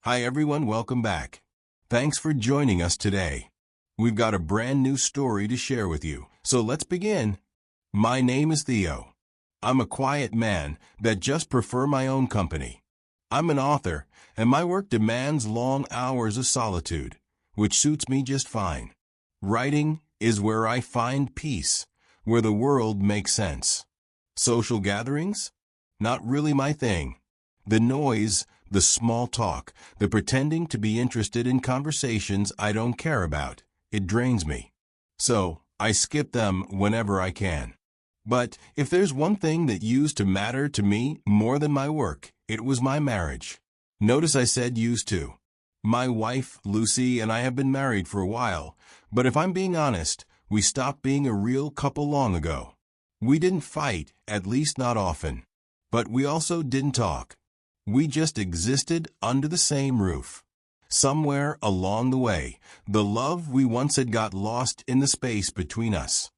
Hi everyone, welcome back. Thanks for joining us today. We've got a brand new story to share with you, so let's begin. My name is Theo. I'm a quiet man that just prefer my own company. I'm an author, and my work demands long hours of solitude, which suits me just fine. Writing is where I find peace, where the world makes sense. Social gatherings? Not really my thing. The noise, the small talk, the pretending to be interested in conversations I don't care about, it drains me. So, I skip them whenever I can. But if there's one thing that used to matter to me more than my work, it was my marriage. Notice I said used to. My wife, Lucy, and I have been married for a while, but if I'm being honest, we stopped being a real couple long ago. We didn't fight, at least not often. But we also didn't talk. We just existed under the same roof. Somewhere along the way, the love we once had got lost in the space between us.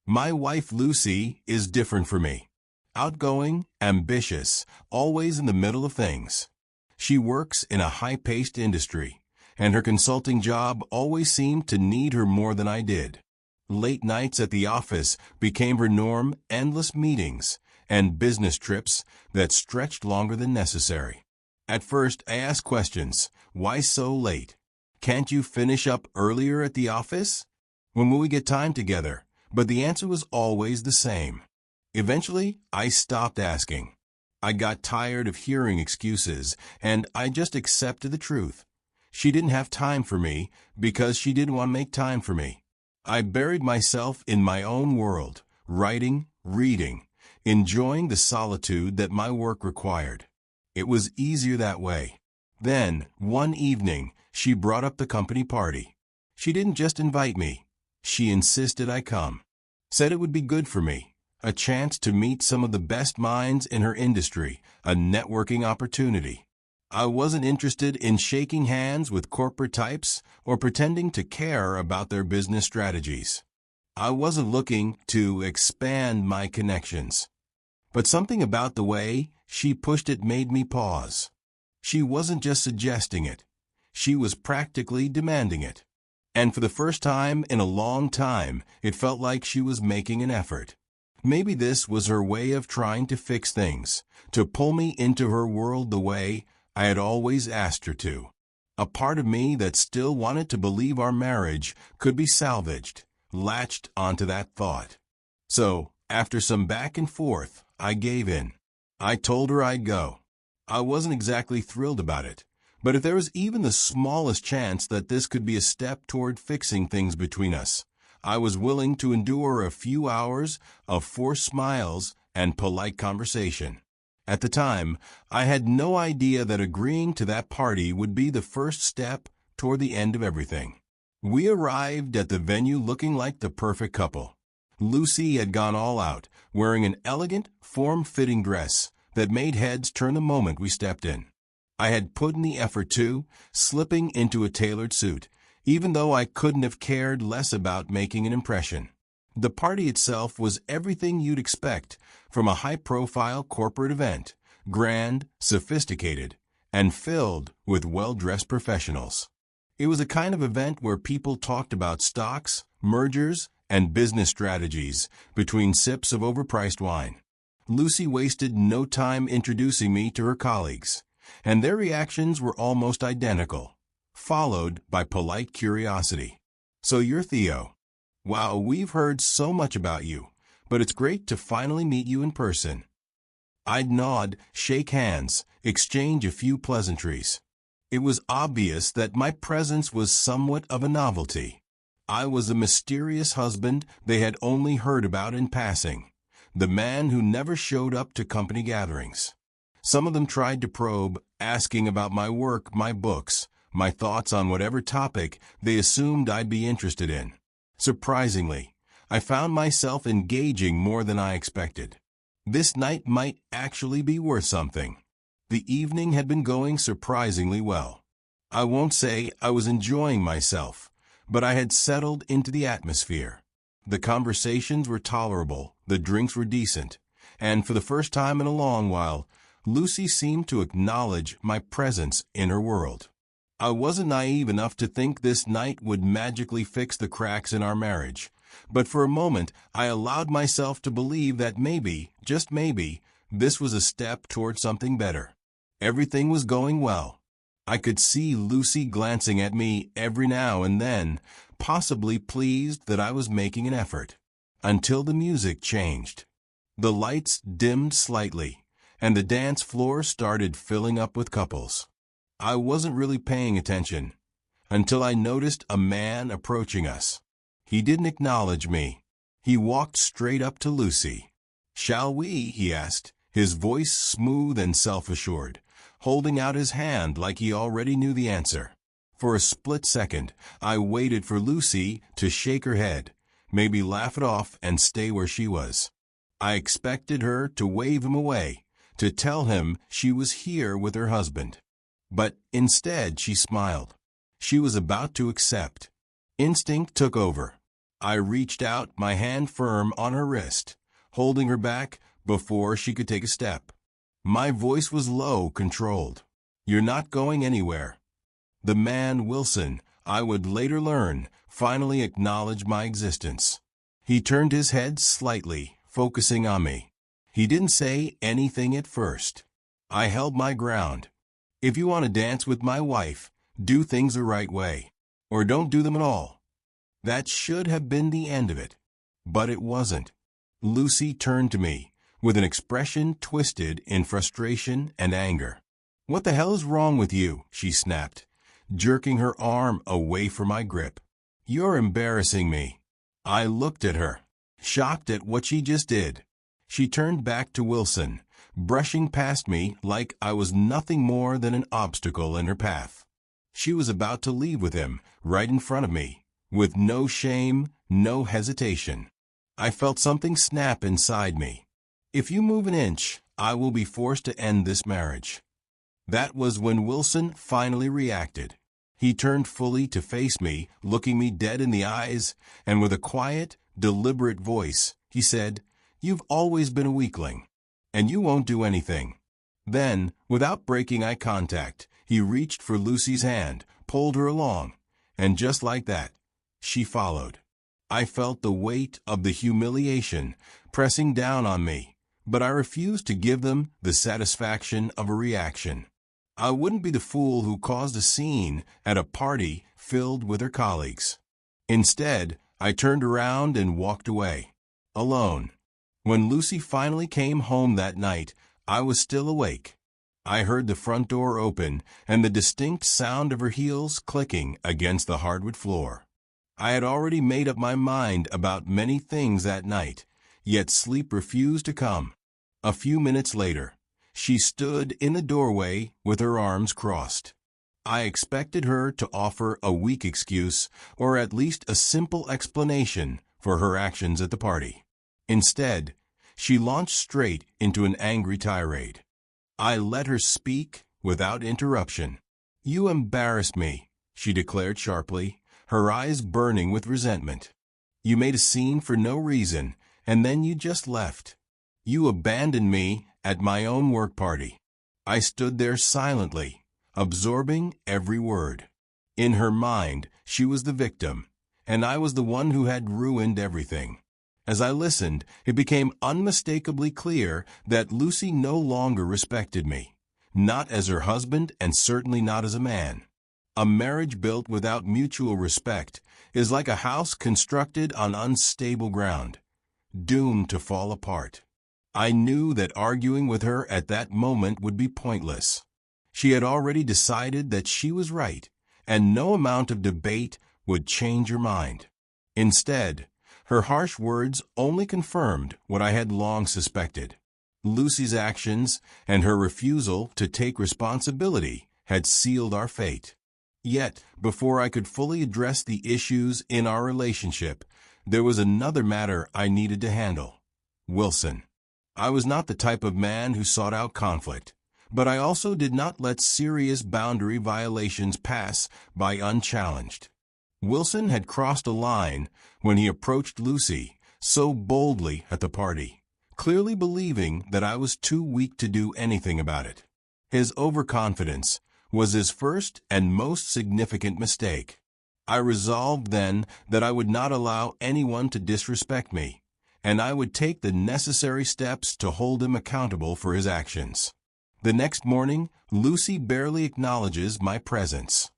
My wife Lucy is different for me. Outgoing, ambitious, always in the middle of things. She works in a high-paced industry, and her consulting job always seemed to need her more than I did. Late nights at the office became her norm, endless meetings, and business trips that stretched longer than necessary. At first, I asked questions. Why so late? Can't you finish up earlier at the office? When will we get time together? But the answer was always the same. Eventually, I stopped asking. I got tired of hearing excuses, and I just accepted the truth. She didn't have time for me because she didn't want to make time for me. I buried myself in my own world, writing, reading, enjoying the solitude that my work required. It was easier that way. Then, one evening, she brought up the company party. She didn't just invite me. She insisted I come. Said it would be good for me. A chance to meet some of the best minds in her industry, a networking opportunity. I wasn't interested in shaking hands with corporate types or pretending to care about their business strategies. I wasn't looking to expand my connections. But something about the way she pushed it made me pause. She wasn't just suggesting it. She was practically demanding it. And for the first time in a long time, it felt like she was making an effort. Maybe this was her way of trying to fix things, to pull me into her world the way I had always asked her to. A part of me that still wanted to believe our marriage could be salvaged, latched onto that thought. So, after some back and forth, I gave in. I told her I'd go. I wasn't exactly thrilled about it, but if there was even the smallest chance that this could be a step toward fixing things between us, I was willing to endure a few hours of forced smiles and polite conversation. At the time, I had no idea that agreeing to that party would be the first step toward the end of everything. We arrived at the venue looking like the perfect couple. Lucy had gone all out, wearing an elegant, form-fitting dress that made heads turn the moment we stepped in. I had put in the effort too, slipping into a tailored suit, even though I couldn't have cared less about making an impression. The party itself was everything you'd expect from a high-profile corporate event, grand, sophisticated, and filled with well-dressed professionals. It was a kind of event where people talked about stocks, mergers, and business strategies between sips of overpriced wine. Lucy wasted no time introducing me to her colleagues, and their reactions were almost identical, followed by polite curiosity. So you're Theo. Wow, we've heard so much about you, but it's great to finally meet you in person. I'd nod, shake hands, exchange a few pleasantries. It was obvious that my presence was somewhat of a novelty. I was the mysterious husband they had only heard about in passing, the man who never showed up to company gatherings. Some of them tried to probe, asking about my work, my books, my thoughts on whatever topic they assumed I'd be interested in. Surprisingly, I found myself engaging more than I expected. This night might actually be worth something. The evening had been going surprisingly well. I won't say I was enjoying myself, but I had settled into the atmosphere. The conversations were tolerable, the drinks were decent, and for the first time in a long while, Lucy seemed to acknowledge my presence in her world. I wasn't naive enough to think this night would magically fix the cracks in our marriage, but for a moment I allowed myself to believe that maybe, just maybe, this was a step toward something better. Everything was going well. I could see Lucy glancing at me every now and then, possibly pleased that I was making an effort. Until the music changed. The lights dimmed slightly, and the dance floor started filling up with couples. I wasn't really paying attention until I noticed a man approaching us. He didn't acknowledge me. He walked straight up to Lucy. "Shall we?" he asked, his voice smooth and self-assured, holding out his hand like he already knew the answer. For a split second, I waited for Lucy to shake her head, maybe laugh it off and stay where she was. I expected her to wave him away, to tell him she was here with her husband. But instead she smiled. She was about to accept. Instinct took over. I reached out, my hand firm on her wrist, holding her back before she could take a step. My voice was low, controlled. "You're not going anywhere." The man, Wilson, I would later learn, finally acknowledged my existence. He turned his head slightly, focusing on me. He didn't say anything at first. I held my ground. "If you want to dance with my wife, do things the right way. Or don't do them at all." That should have been the end of it. But it wasn't. Lucy turned to me, with an expression twisted in frustration and anger. "What the hell is wrong with you?" she snapped, jerking her arm away from my grip. "You're embarrassing me." I looked at her, shocked at what she just did. She turned back to Wilson, brushing past me like I was nothing more than an obstacle in her path. She was about to leave with him, right in front of me, with no shame, no hesitation. I felt something snap inside me. "If you move an inch, I will be forced to end this marriage." That was when Wilson finally reacted. He turned fully to face me, looking me dead in the eyes, and with a quiet, deliberate voice, he said, "You've always been a weakling, and you won't do anything." Then, without breaking eye contact, he reached for Lucy's hand, pulled her along, and just like that, she followed. I felt the weight of the humiliation pressing down on me, but I refused to give them the satisfaction of a reaction. I wouldn't be the fool who caused a scene at a party filled with her colleagues. Instead, I turned around and walked away, alone. When Lucy finally came home that night, I was still awake. I heard the front door open and the distinct sound of her heels clicking against the hardwood floor. I had already made up my mind about many things that night, yet sleep refused to come. A few minutes later, she stood in the doorway with her arms crossed. I expected her to offer a weak excuse or at least a simple explanation for her actions at the party. Instead, she launched straight into an angry tirade. I let her speak without interruption. "You embarrassed me," she declared sharply, her eyes burning with resentment. "You made a scene for no reason, and then you just left. You abandoned me at my own work party." I stood there silently, absorbing every word. In her mind, she was the victim, and I was the one who had ruined everything. As I listened, it became unmistakably clear that Lucy no longer respected me, not as her husband and certainly not as a man. A marriage built without mutual respect is like a house constructed on unstable ground, doomed to fall apart. I knew that arguing with her at that moment would be pointless. She had already decided that she was right, and no amount of debate would change her mind. Instead, her harsh words only confirmed what I had long suspected. Lucy's actions and her refusal to take responsibility had sealed our fate. Yet, before I could fully address the issues in our relationship, there was another matter I needed to handle: Wilson. I was not the type of man who sought out conflict, but I also did not let serious boundary violations pass by unchallenged. Wilson had crossed a line when he approached Lucy so boldly at the party, clearly believing that I was too weak to do anything about it. His overconfidence was his first and most significant mistake. I resolved then that I would not allow anyone to disrespect me, and I would take the necessary steps to hold him accountable for his actions. The next morning, Lucy barely acknowledges my presence.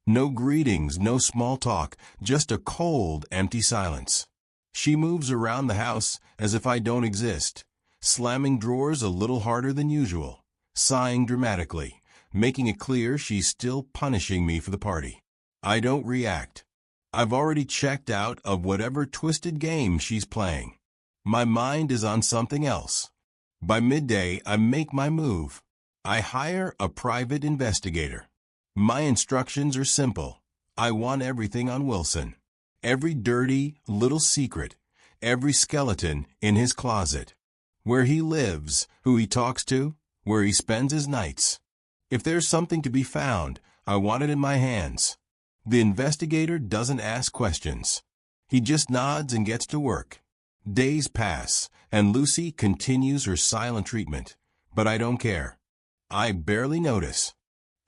No greetings, no small talk, just a cold, empty silence. She moves around the house as if I don't exist, slamming drawers a little harder than usual, sighing dramatically, making it clear she's still punishing me for the party. I don't react. I've already checked out of whatever twisted game she's playing. My mind is on something else. By midday, I make my move. I hire a private investigator. My instructions are simple. I want everything on Wilson. Every dirty little secret, every skeleton in his closet. Where he lives, who he talks to, where he spends his nights. If there's something to be found, I want it in my hands. The investigator doesn't ask questions. He just nods and gets to work. Days pass, and Lucy continues her silent treatment, but I don't care. I barely notice.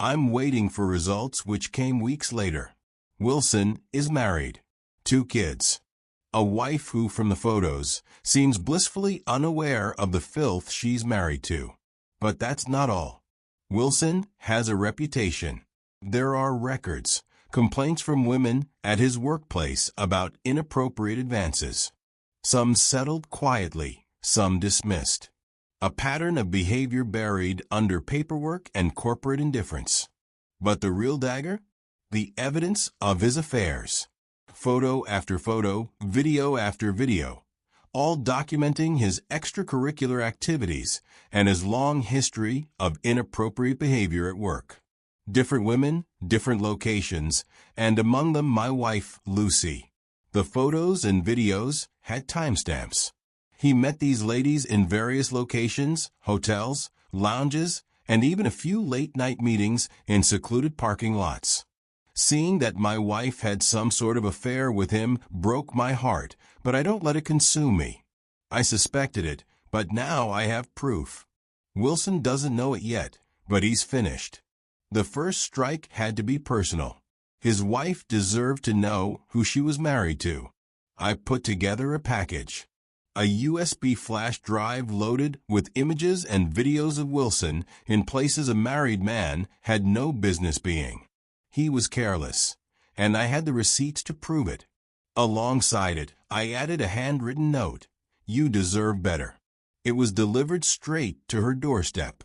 I'm waiting for results which came weeks later. Wilson is married. 2 kids. A wife who, from the photos, seems blissfully unaware of the filth she's married to. But that's not all. Wilson has a reputation. There are records, complaints from women at his workplace about inappropriate advances. Some settled quietly, some dismissed. A pattern of behavior buried under paperwork and corporate indifference. But the real dagger? The evidence of his affairs. Photo after photo, video after video, all documenting his extracurricular activities and his long history of inappropriate behavior at work. Different women, different locations, and among them my wife, Lucy. The photos and videos had timestamps. He met these ladies in various locations, hotels, lounges, and even a few late-night meetings in secluded parking lots. Seeing that my wife had some sort of affair with him broke my heart, but I don't let it consume me. I suspected it, but now I have proof. Wilson doesn't know it yet, but he's finished. The first strike had to be personal. His wife deserved to know who she was married to. I put together a package. A USB flash drive loaded with images and videos of Wilson in places a married man had no business being. He was careless, and I had the receipts to prove it. Alongside it, I added a handwritten note. You deserve better. It was delivered straight to her doorstep.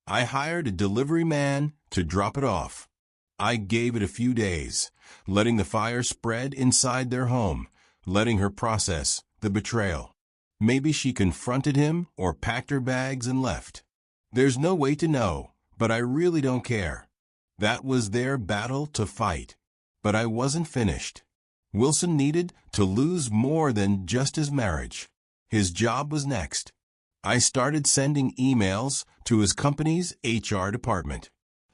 I hired a delivery man to drop it off. I gave it a few days, letting the fire spread inside their home, letting her process the betrayal. Maybe she confronted him or packed her bags and left. There's no way to know, but I really don't care. That was their battle to fight. But I wasn't finished. Wilson needed to lose more than just his marriage. His job was next. I started sending emails to his company's HR department.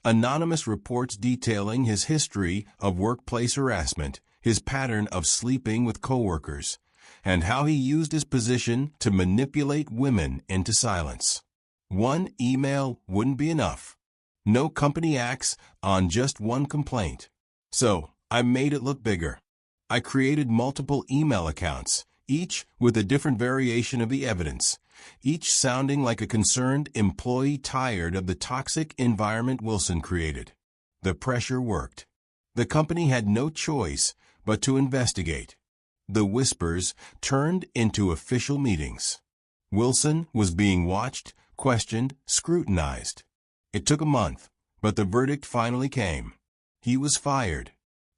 Anonymous reports detailing his history of workplace harassment, his pattern of sleeping with coworkers, and how he used his position to manipulate women into silence. One email wouldn't be enough. No company acts on just one complaint. So, I made it look bigger. I created multiple email accounts, each with a different variation of the evidence, each sounding like a concerned employee tired of the toxic environment Wilson created. The pressure worked. The company had no choice but to investigate. The whispers turned into official meetings. Wilson was being watched, questioned, scrutinized. It took a month, but the verdict finally came. He was fired.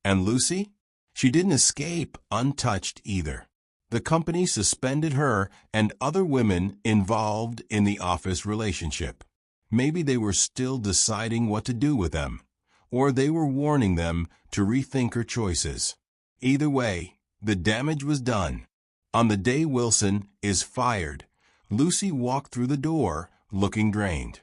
And Lucy? She didn't escape untouched either. The company suspended her and other women involved in the office relationship. Maybe they were still deciding what to do with them, or they were warning them to rethink her choices. Either way, the damage was done. On the day Wilson is fired, Lucy walked through the door looking drained.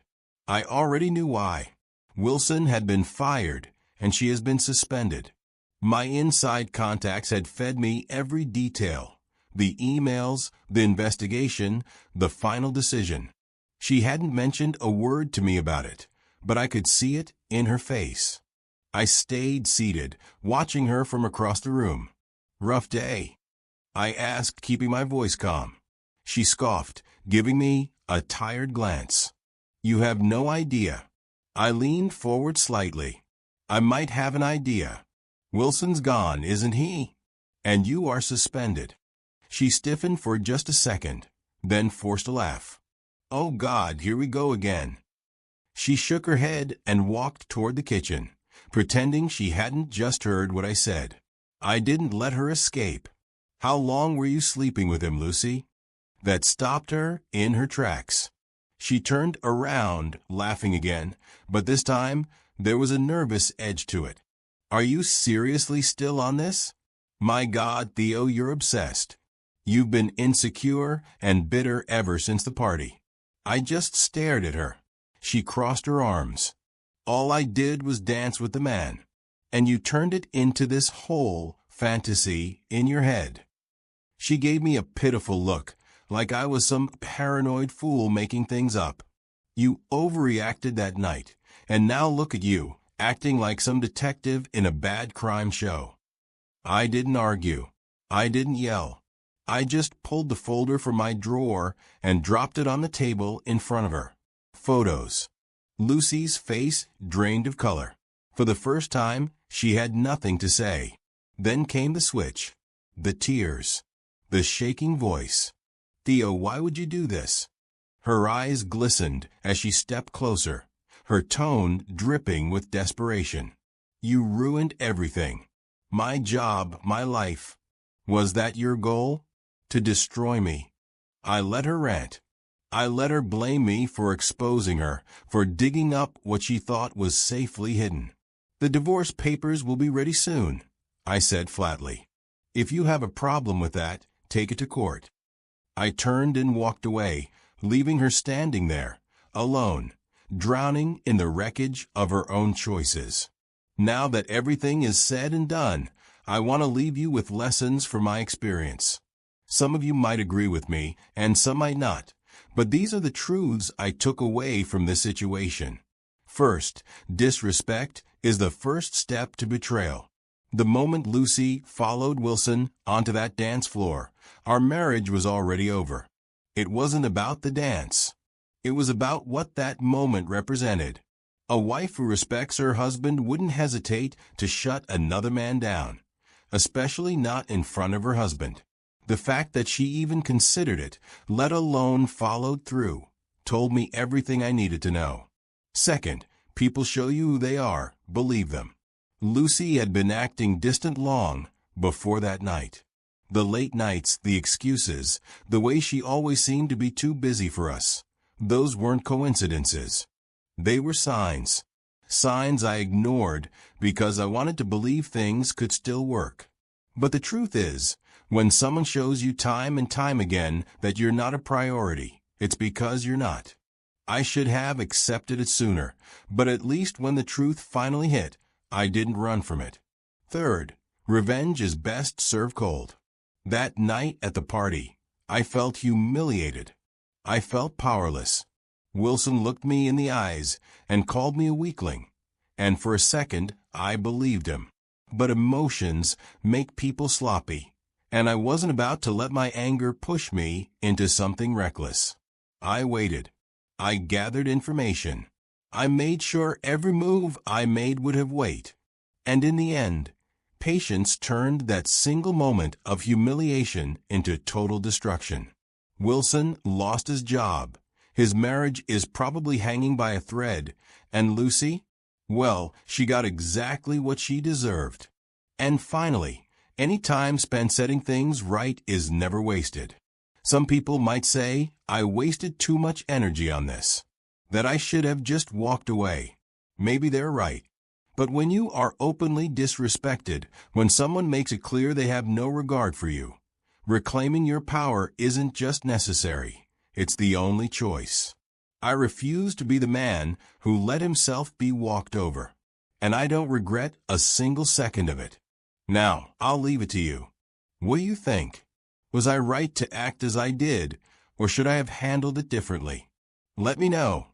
I already knew why. Wilson had been fired, and she has been suspended. My inside contacts had fed me every detail. The emails, the investigation, the final decision. She hadn't mentioned a word to me about it, but I could see it in her face. I stayed seated, watching her from across the room. "Rough day?" I asked, keeping my voice calm. She scoffed, giving me a tired glance. "You have no idea." I leaned forward slightly. "I might have an idea. Wilson's gone, isn't he? And you are suspended." She stiffened for just a second, then forced a laugh. "Oh God, here we go again." She shook her head and walked toward the kitchen, pretending she hadn't just heard what I said. I didn't let her escape. "How long were you sleeping with him, Lucy?" That stopped her in her tracks. She turned around, laughing again, but this time there was a nervous edge to it. "Are you seriously still on this? My God, Theo, you're obsessed. You've been insecure and bitter ever since the party." I just stared at her. She crossed her arms. "All I did was dance with the man, and you turned it into this whole fantasy in your head." She gave me a pitiful look, like I was some paranoid fool making things up. "You overreacted that night, and now look at you, acting like some detective in a bad crime show." I didn't argue. I didn't yell. I just pulled the folder from my drawer and dropped it on the table in front of her. Photos. Lucy's face drained of color. For the first time, she had nothing to say. Then came the switch. The tears. The shaking voice. "Theo, why would you do this?" Her eyes glistened as she stepped closer, her tone dripping with desperation. "You ruined everything. My job, my life. Was that your goal? To destroy me?" I let her rant. I let her blame me for exposing her, for digging up what she thought was safely hidden. "The divorce papers will be ready soon," I said flatly. "If you have a problem with that, take it to court." I turned and walked away, leaving her standing there, alone, drowning in the wreckage of her own choices. Now that everything is said and done, I want to leave you with lessons from my experience. Some of you might agree with me, and some might not, but these are the truths I took away from this situation. First, disrespect is the first step to betrayal. The moment Lucy followed Wilson onto that dance floor, our marriage was already over. It wasn't about the dance. It was about what that moment represented. A wife who respects her husband wouldn't hesitate to shut another man down, especially not in front of her husband. The fact that she even considered it, let alone followed through, told me everything I needed to know. Second, people show you who they are, believe them. Lucy had been acting distant long before that night. The late nights, the excuses, the way she always seemed to be too busy for us, those weren't coincidences. They were signs. Signs I ignored because I wanted to believe things could still work. But the truth is, when someone shows you time and time again that you're not a priority, it's because you're not. I should have accepted it sooner, but at least when the truth finally hit, I didn't run from it. Third, revenge is best served cold. That night at the party, I felt humiliated. I felt powerless. Wilson looked me in the eyes and called me a weakling, and for a second I believed him. But emotions make people sloppy, and I wasn't about to let my anger push me into something reckless. I waited. I gathered information. I made sure every move I made would have weight. And in the end, patience turned that single moment of humiliation into total destruction. Wilson lost his job. His marriage is probably hanging by a thread. And Lucy? Well, she got exactly what she deserved. And finally, any time spent setting things right is never wasted. Some people might say I wasted too much energy on this, that I should have just walked away. Maybe they're right. But when you are openly disrespected, when someone makes it clear they have no regard for you, reclaiming your power isn't just necessary, it's the only choice. I refuse to be the man who let himself be walked over, and I don't regret a single second of it. Now, I'll leave it to you. What do you think? Was I right to act as I did, or should I have handled it differently? Let me know.